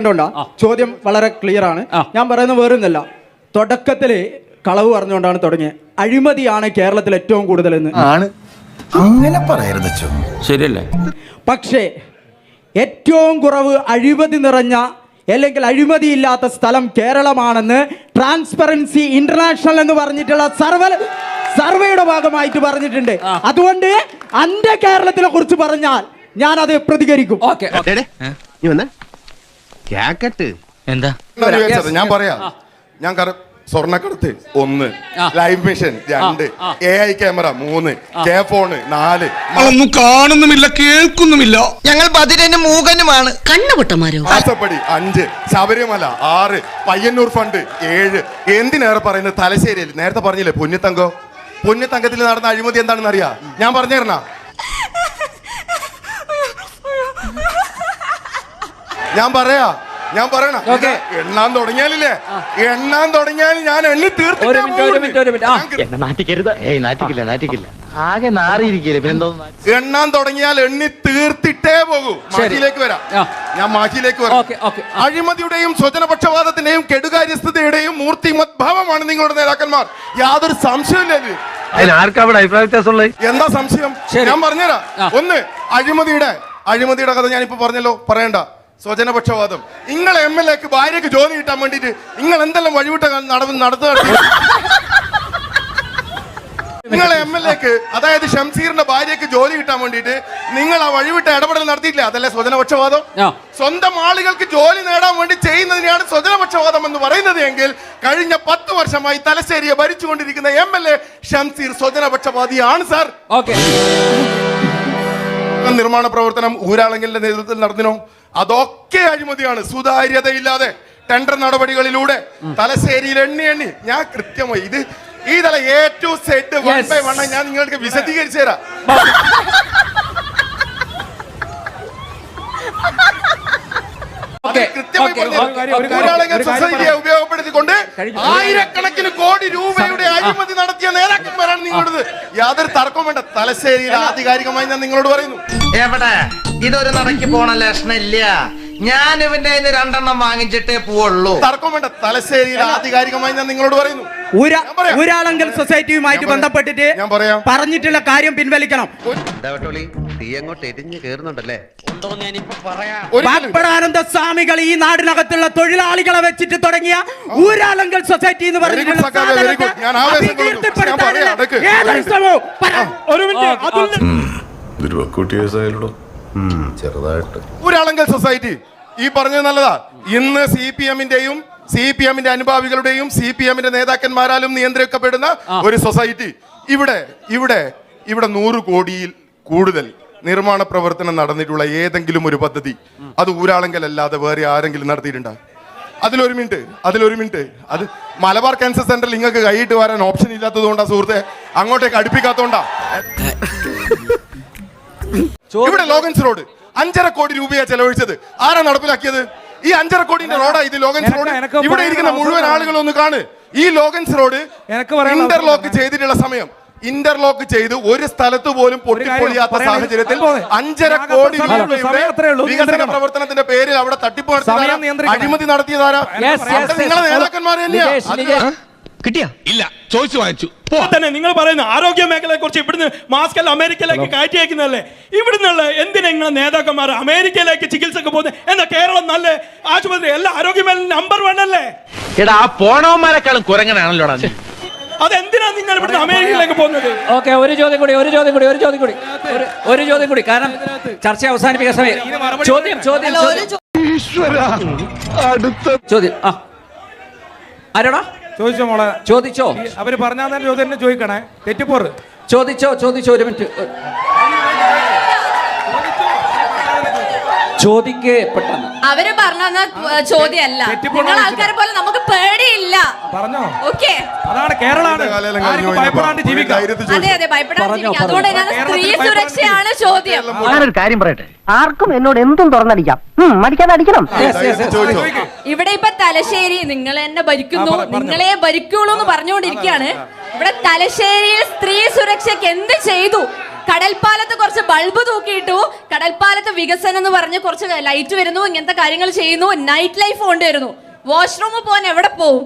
കണ്ടോണ്ടാ ചോദ്യം വളരെ ക്ലിയർ ആണ്. ഞാൻ പറയുന്നത് വേറൊന്നല്ല, തുടക്കത്തില് കളവ് പറഞ്ഞുകൊണ്ടാണ് തുടങ്ങിയത്. അഴിമതിയാണ് കേരളത്തിൽ ഏറ്റവും കൂടുതലെന്ന് ആണ്. അങ്ങനെ പറയരുത് ശരിയല്ലേ? പക്ഷേ ഏറ്റവും കുറവ് അഴിമതി നിറഞ്ഞ അല്ലെങ്കിൽ അഴിമതിയില്ലാത്ത സ്ഥലം കേരളമാണെന്ന് ട്രാൻസ്പെറൻസി ഇന്റർനാഷണൽ എന്ന് പറഞ്ഞിട്ടുള്ള സർവേയുടെ ഭാഗമായിട്ട് പറഞ്ഞിട്ടുണ്ട്. അതുകൊണ്ട് അന്റെ കേരളത്തിനെ കുറിച്ച് പറഞ്ഞാൽ ഞാൻ അത് പ്രതികരിക്കും. എന്താ ഞാൻ പറയാം. ഞാൻ സ്വർണ്ണക്കടത്ത് 1, live mission 2, AI camera 3, K phone 4. ഒന്നും കാണുന്നുമില്ല കേൾക്കുന്നുമില്ല. ഞങ്ങൾ ബദിരനും മൂകനുമാണ്. കണ്ണുപൊട്ടന്മാരോ. ആസപ്പടി 5, ശബരിമല 6, പയ്യന്നൂർ ഫണ്ട് 7. എന്തിനേറെ പറയുന്നത് തലശ്ശേരിയിൽ നേരത്തെ പറഞ്ഞില്ലേ പൊന്നിത്തങ്കത്തിൽ നടന്ന അഴിമതി എന്താണെന്ന് അറിയാ? ഞാൻ പറഞ്ഞേരണ ഞാൻ പറയണ എണ്ണാൻ തുടങ്ങിയാലില്ലേ ഞാൻ എണ്ണി എണ്ണാൻ തുടങ്ങിയാൽ എണ്ണി തീർത്തിട്ടേ പോകൂ. ഞാൻ മാറ്റിയിലേക്ക് വരാം. അഴിമതിയുടെയും സ്വജനപക്ഷപാതത്തിന്റെയും കെടുകാര്യസ്ഥതയുടെയും മൂർത്തിമദ്ഭാവമാണ് നിങ്ങളുടെ നേതാക്കന്മാർ. യാതൊരു സംശയമില്ല. എന്താ സംശയം? ഞാൻ പറഞ്ഞുതരാം. 1, അഴിമതിയുടെ കഥ ഞാനിപ്പോ പറഞ്ഞല്ലോ, പറയണ്ട. സ്വജനപക്ഷപാതം. നിങ്ങൾ MLAക്ക് ഭാര്യക്ക് ജോലി കിട്ടാൻ വേണ്ടിട്ട് നിങ്ങൾ എന്തെല്ലാം വഴിവിട്ട നടത്തുക? നിങ്ങൾ MLAക്ക്, അതായത് ഷംസീറിന്റെ ഭാര്യക്ക് ജോലി കിട്ടാൻ വേണ്ടിട്ട് നിങ്ങൾ ആ വഴിവിട്ട ഇടപെടൽ നടത്തിയില്ല. അതല്ലേ സ്വജനപക്ഷപാതം? സ്വന്തം ആളുകൾക്ക് ജോലി നേടാൻ വേണ്ടി ചെയ്യുന്നതിനെയാണ് സ്വജനപക്ഷപാതം എന്ന് പറയുന്നത് എങ്കിൽ കഴിഞ്ഞ 10 വർഷമായി തലശ്ശേരിയെ ഭരിച്ചുകൊണ്ടിരിക്കുന്ന MLA ഷംസീർ സ്വജനപക്ഷപാതിയാണ് സാർ. നിർമ്മാണ പ്രവർത്തനം ഊരാളങ്കലിന്റെ നേതൃത്വത്തിൽ നടന്നിനോ? അതൊക്കെ അഴിമതിയാണ്. സുതാര്യതയില്ലാതെ ടെൻഡർ നടപടികളിലൂടെ തലശ്ശേരിയിൽ എണ്ണി ഞാൻ കൃത്യമായി ഈ തല A to Z 1 by 1 ഞാൻ നിങ്ങൾക്ക് വിശദീകരിച്ചു തരാം. സൊസൈറ്റിയെ ഉപയോഗപ്പെടുത്തിക്കൊണ്ട് ആയിരക്കണക്കിന് കോടി രൂപയുടെ അഴിമതി നടത്തിയ നേതാക്കന്മാരാണ് നിങ്ങളോട്. യാതൊരു തർക്കവും വേണ്ട. തലശ്ശേരിയിൽ ആധികാരികമായി ഞാൻ നിങ്ങളോട് പറയുന്നു. എവിടെ ഇതൊരു നടക്കി പോണ ലക്ഷണില്ല. ഞാൻ ഇവന്റെ 2 വാങ്ങിച്ചിട്ടേ പോവുള്ളൂ. തർക്കം വേണ്ട. തലശ്ശേരിയിൽ ആധികാരികമായി ഞാൻ നിങ്ങളോട് പറയുന്നു. ഊരാളങ്കൽ സൊസൈറ്റിയുമായിട്ട് ബന്ധപ്പെട്ടിട്ട് ഞാൻ പറയാം, പറഞ്ഞിട്ടുള്ള കാര്യം പിൻവലിക്കണം. ബാപ്പടാനന്ദ സ്വാമികൾ ഈ നാടിനകത്തുള്ള തൊഴിലാളികളെ വെച്ചിട്ട് തുടങ്ങിയ ഊരാളങ്കൽ സൊസൈറ്റി എന്ന് പറഞ്ഞിട്ടുള്ള ഊരാളങ്കൽ സൊസൈറ്റി ഈ പറഞ്ഞത് നല്ലതാ. ഇന്ന് CPMന്റെ അനുഭാവികളുടെയും CPMന്റെ നേതാക്കന്മാരാലും നിയന്ത്രിക്കപ്പെടുന്ന ഒരു സൊസൈറ്റി. ഇവിടെ 100 കോടിയിൽ കൂടുതൽ നിർമ്മാണ പ്രവർത്തനം നടന്നിട്ടുള്ള ഏതെങ്കിലും ഒരു പദ്ധതി അത് ഊരാളങ്കൽ അല്ലാതെ വേറെ ആരെങ്കിലും നടത്തിയിട്ടുണ്ടോ? അതിലൊരു മിനിറ്റ് അത് മലബാർ ക്യാൻസർ സെന്ററിൽ നിങ്ങൾക്ക് കൈയിട്ട് വരാൻ ഓപ്ഷൻ ഇല്ലാത്തത് കൊണ്ടാ സുഹൃത്തെ, അങ്ങോട്ടേക്ക് അടുപ്പിക്കാത്തോണ്ടാ. ഇവിടെ ലോഗൻസ് റോഡ് 5.5 കോടി രൂപയാണ് ചെലവഴിച്ചത്. ആരാ നടപ്പിലാക്കിയത്? ഈ 5.5 കോടിന്റെ റോഡാ ഇത് ലോഗൻസ് റോഡ്. ഇവിടെ ഇരിക്കുന്ന മുഴുവൻ ആളുകളും ഒന്ന് കാണ്. ഈ ലോഗൻസ് റോഡ് ഇന്റർലോക്ക് ചെയ്തിട്ടുള്ള സമയം, ഇന്റർലോക്ക് ചെയ്ത് ഒരു സ്ഥലത്ത് പോലും പൊട്ടിപ്പൊളിയാത്ത സാഹചര്യത്തിൽ 5.5 കോടി രൂപയുടെ വികസന പ്രവർത്തനത്തിന്റെ പേരിൽ അവിടെ തട്ടിപ്പ് നടത്തിയതാരാ? അഴിമതി നടത്തിയതാരാ? നിങ്ങളെ നേതാക്കന്മാർ തന്നെയാ. കിട്ടിയാ? ഇല്ല, ചോദിച്ചു വാങ്ങിച്ചു. തന്നെ നിങ്ങൾ പറയുന്ന ആരോഗ്യ മേഖലയെ കുറിച്ച് ഇവിടുന്ന് മാസ്കെല്ലാം അമേരിക്കയിലേക്ക് കയറ്റി അയക്കുന്നതല്ലേ? ഇവിടുന്നുള്ള എന്തിനാ നിങ്ങളെ നേതാക്കന്മാർ അമേരിക്കയിലേക്ക് ചികിത്സക്ക് പോകുന്നത്? എന്താ കേരളം നല്ല ആശുപത്രി, എല്ലാ ആരോഗ്യ മേഖല നമ്പർ 1 അല്ലേ? എടാ പോണവന്മാരെക്കാളും കുരങ്ങനാണല്ലോ. അതെന്തിനാ നിങ്ങൾ ഇവിടുന്ന് അമേരിക്കയിലേക്ക് പോകുന്നത്? ഓക്കെ, ഒരു ചോദ്യം കൂടി കാരണം ചർച്ച അവസാനിപ്പിക്കാൻ സമയം. ചോദ്യം ആരോടാ ചോദിച്ചോ മോളെ? ചോദിച്ചോ. അവര് പറഞ്ഞാൽ ചോദ്യം ചോദിക്കണേ. തെറ്റിപ്പോറ്. ചോദിച്ചോ. 1 മിനിറ്റ് ചോദിക്കേ പെട്ടെന്ന്. അവര് പറഞ്ഞ ചോദ്യമല്ല. നിങ്ങൾ ആൾക്കാരെ പോലെ നമുക്ക് പേടിയില്ല. പറഞ്ഞോ? ഓക്കെ, അതാണ് കേരളമാണ്. ഭയപ്പെടാണ്ട് ജീവിക്കാം. അതെ, ഭയപ്പെടാണ്ട് ജീവിക്കാം. അതുകൊണ്ട് സ്ത്രീ സുരക്ഷയാണ് ചോദ്യം. ഞാനൊരു കാര്യം പറയട്ടെ, ആർക്കും എന്നോട് എന്തും തുറന്നടിക്കാം, മടിക്കാതെ അടിക്കണം. ഇവിടെ ഇപ്പൊ തലശ്ശേരി നിങ്ങൾ എന്നെ ഭരിക്കുന്നു, നിങ്ങളെ ഭരിക്കുള്ളൂ എന്ന് പറഞ്ഞുകൊണ്ടിരിക്കുകയാണ്. ഇവിടെ തലശ്ശേരിയിൽ സ്ത്രീ സുരക്ഷയ്ക്ക് എന്ത് ചെയ്തു? കടൽപ്പാലത്ത് കുറച്ച് ബൾബ് തൂക്കിയിട്ടു, കടൽപ്പാലത്ത് വികസനം എന്ന് പറഞ്ഞ് കുറച്ച് ലൈറ്റ് വരുന്നു, ഇങ്ങനത്തെ കാര്യങ്ങൾ ചെയ്യുന്നു, നൈറ്റ് ലൈഫ് കൊണ്ടുവരുന്നു. വാഷ്റൂമിൽ പോകാൻ എവിടെ പോവും?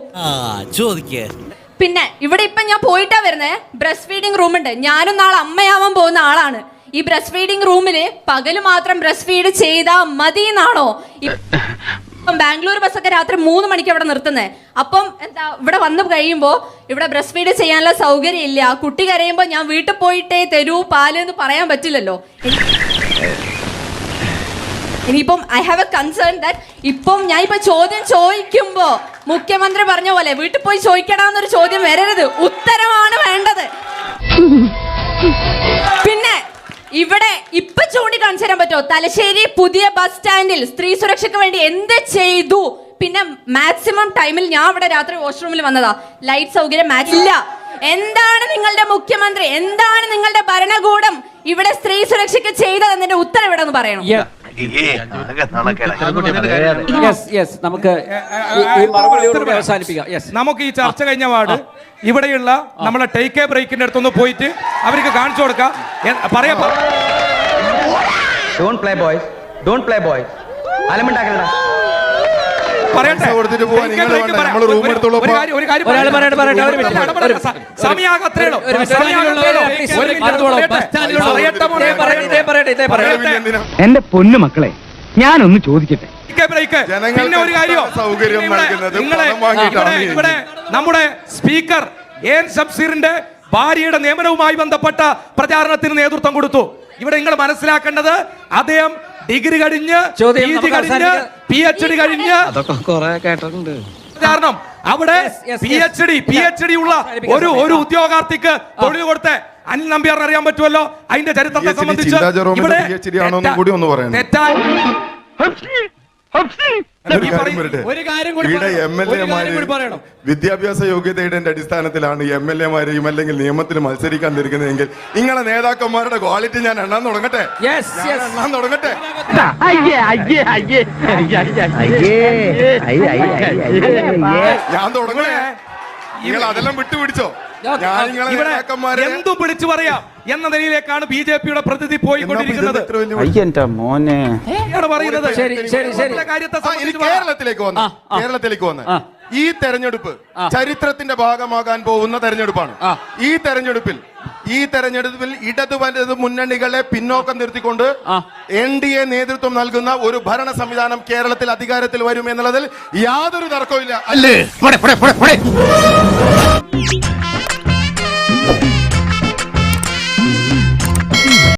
പിന്നെ ഇവിടെ ഇപ്പൊ ഞാൻ പോയിട്ടാ വരുന്നേ, ബ്രസ്റ്റ് ഫീഡിംഗ് റൂം ഉണ്ട്. ഞാനും നാളെ അമ്മയാവാൻ പോകുന്ന ആളാണ്. ഈ ബ്രസ്റ്റ് ഫീഡിംഗ് റൂമില് പകല് മാത്രം ബ്രസ്റ്റ് ഫീഡ് ചെയ്താ മതി എന്നാണോ? ബാംഗ്ലൂർ ബസ്സൊക്കെ രാത്രി 3 മണിക്ക് അവിടെ നിർത്തുന്നത്. അപ്പം എന്താ ഇവിടെ വന്നു കഴിയുമ്പോൾ ഇവിടെ ബ്രസ്റ്റ് ഫീഡ് ചെയ്യാനുള്ള സൗകര്യം ഇല്ല. കുട്ടി കരയുമ്പോൾ ഞാൻ വീട്ടിൽ പോയിട്ടേ തരൂ പാല് എന്ന് പറയാൻ പറ്റില്ലല്ലോ. ഇനിയിപ്പം I have A concern that ഇപ്പം ഞാൻ ഇപ്പൊ ചോദ്യം ചോദിക്കുമ്പോ മുഖ്യമന്ത്രി പറഞ്ഞ പോലെ വീട്ടിൽ പോയി ചോദിക്കണമെന്നൊരു ചോദ്യം വരരുത്, ഉത്തരമാണ് വേണ്ടത്. പിന്നെ ഇവിടെ ഇപ്പൊ ചൂണ്ടിക്കാണിച്ചു തരാൻ പറ്റുമോ തലശ്ശേരി പുതിയ ബസ് സ്റ്റാൻഡിൽ സ്ത്രീ സുരക്ഷയ്ക്ക് വേണ്ടി എന്ത് ചെയ്തു? പിന്നെ മാക്സിമം ടൈമിൽ ഞാൻ ഇവിടെ രാത്രി വാഷ്റൂമിൽ വന്നതാ, ലൈറ്റ് സൗകര്യം ഇല്ല. എന്താണ് നിങ്ങളുടെ മുഖ്യമന്ത്രി, എന്താണ് നിങ്ങളുടെ ഭരണകൂടം ഇവിടെ സ്ത്രീ സുരക്ഷയ്ക്ക് ചെയ്തതെന്നതിന്റെ ഉത്തരം ഇവിടെ ഒന്ന് പറയണം. നമുക്ക് ഈ മറുപടിയോടുകൂടി അവസാനിപ്പിക്കാം. നമുക്ക് ഈ ചർച്ച കഴിഞ്ഞ പാട് ഇവിടെയുള്ള നമ്മളെ ടേക്ക് എ ബ്രേക്കിന്റെ അടുത്തൊന്ന് പോയിട്ട് അവർക്ക് കാണിച്ചു കൊടുക്കാം. പറയാ എന്റെ പൊന്നു മക്കളെ, ഞാനൊന്ന് ചോദിക്കട്ടെ. പിന്നെ ഒരു കാര്യം, ഇവിടെ നമ്മുടെ സ്പീക്കർ എൻ ഷംസീറിന്റെ ഭാര്യയുടെ നിയമനവുമായി ബന്ധപ്പെട്ട പ്രചാരണത്തിന് നേതൃത്വം കൊടുത്തു. ഇവിടെ നിങ്ങൾ മനസ്സിലാക്കേണ്ടത് അദ്ദേഹം ഡിഗ്രി കഴിഞ്ഞ് PG കഴിഞ്ഞ് PhD കഴിഞ്ഞ് കാരണം അവിടെ PhD ഉള്ള ഒരു ഉദ്യോഗാർത്ഥിക്ക് തൊഴിൽ കൊടുത്ത അനിൽ നമ്പ്യാറിന് അറിയാൻ പറ്റുമല്ലോ. അതിന്റെ ചരിത്രത്തെ സംബന്ധിച്ച് തെറ്റായ വിദ്യാഭ്യാസ യോഗ്യതയുടെ അടിസ്ഥാനത്തിലാണ് MLA-മാരെയും അല്ലെങ്കിൽ നിയമത്തിൽ മത്സരിക്കാൻ തിരിക്കുന്നതെങ്കിൽ നിങ്ങളെ നേതാക്കന്മാരുടെ ക്വാളിറ്റി ഞാൻ എണ്ണാൻ തുടങ്ങട്ടെ. ഞാൻ തുടങ്ങണേ, നിങ്ങൾ അതെല്ലാം വിട്ടുപിടിച്ചോ? എന്തും വിളിച്ചു പറയാം എന്ന നിലയിലേക്കാണ് BJP-യുടെ പ്രതിനിധി പോയിക്കൊണ്ടിരിക്കുന്നത്. കേരളത്തിലേക്ക് വന്ന് ഈ തെരഞ്ഞെടുപ്പ് ചരിത്രത്തിന്റെ ഭാഗമാകാൻ പോകുന്ന തെരഞ്ഞെടുപ്പാണ്. ഈ തെരഞ്ഞെടുപ്പിൽ ഇടതു വലതു മുന്നണികളെ പിന്നോക്കം നിർത്തിക്കൊണ്ട് NDA നേതൃത്വം നൽകുന്ന ഒരു ഭരണ സംവിധാനം കേരളത്തിൽ അധികാരത്തിൽ വരും എന്നുള്ളതിൽ യാതൊരു തർക്കവും ഇല്ല.